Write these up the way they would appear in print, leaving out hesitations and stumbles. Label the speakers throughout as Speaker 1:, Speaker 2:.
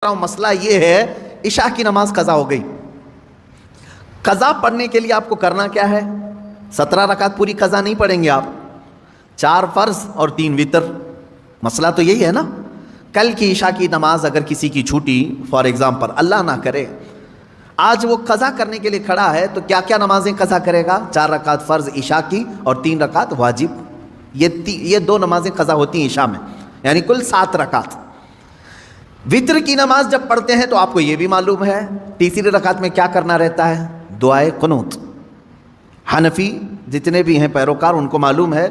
Speaker 1: مسئلہ یہ ہے عشاء کی نماز قضا ہو گئی. قضا پڑھنے کے لیے آپ کو کرنا کیا ہے؟ 17 رکعت پوری قضا نہیں پڑھیں گے آپ, 4 فرض اور 3 وتر. مسئلہ تو یہی ہے نا. کل کی عشاء کی نماز اگر کسی کی چھوٹی, فار ایگزامپل اللہ نہ کرے آج وہ قضا کرنے کے لیے کھڑا ہے, تو کیا کیا نمازیں قضا کرے گا؟ 4 رکعت فرض عشاء کی اور 3 رکعت واجب. یہ 2 نمازیں قضا ہوتی ہیں عشاء میں, یعنی کل 7 رکعت. وتر کی نماز جب پڑھتے ہیں تو آپ کو یہ بھی معلوم ہے تیسری رکعت میں کیا کرنا رہتا ہے؟ دعائے قنوت. حنفی جتنے بھی ہیں پیروکار ان کو معلوم ہے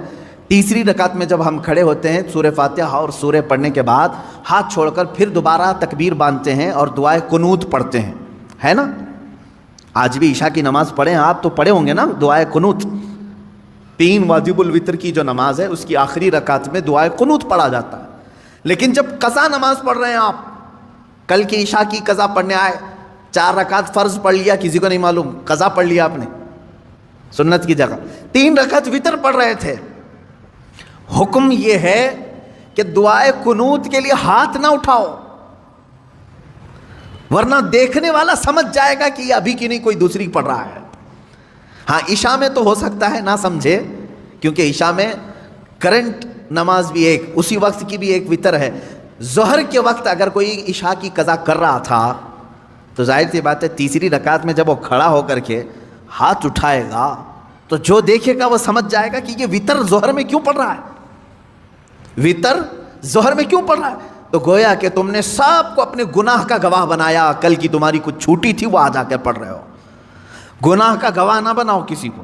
Speaker 1: تیسری رکعت میں جب ہم کھڑے ہوتے ہیں سورہ فاتحہ اور سورہ پڑھنے کے بعد ہاتھ چھوڑ کر پھر دوبارہ تکبیر باندھتے ہیں اور دعائے قنوت پڑھتے ہیں, ہے نا؟ آج بھی عشاء کی نماز پڑھیں آپ تو پڑھے ہوں گے نا دعائے قنوت. 3 واجب الوتر کی جو نماز ہے اس کی آخری رکعت میں دعائے قنوت پڑھا جاتا ہے. لیکن جب قضا نماز پڑھ رہے ہیں آپ, کل کی عشاء کی قضا پڑھنے آئے, 4 رکعت فرض پڑھ لیا, کسی کو نہیں معلوم قضا پڑھ لیا آپ نے سنت کی جگہ, 3 رکعت وتر پڑھ رہے تھے. حکم یہ ہے کہ دعائے قنوت کے لیے ہاتھ نہ اٹھاؤ, ورنہ دیکھنے والا سمجھ جائے گا کہ یہ ابھی کی نہیں کوئی دوسری پڑھ رہا ہے. ہاں عشاء میں تو ہو سکتا ہے نہ سمجھے, کیونکہ عشاء میں کرنٹ نماز بھی ایک اسی وقت کی بھی ایک وتر ہے. ظہر کے وقت اگر کوئی عشاء کی قضا کر رہا تھا تو ظاہر سی بات ہے تیسری رکعت میں جب وہ کھڑا ہو کر کے ہاتھ اٹھائے گا تو جو دیکھے گا وہ سمجھ جائے گا کہ یہ وتر ظہر میں کیوں پڑھ رہا ہے, وتر ظہر میں کیوں پڑھ رہا ہے. تو گویا کہ تم نے سب کو اپنے گناہ کا گواہ بنایا. کل کی تمہاری کچھ چھوٹی تھی وہ آج آ کر پڑھ رہے ہو. گناہ کا گواہ نہ بناؤ کسی کو.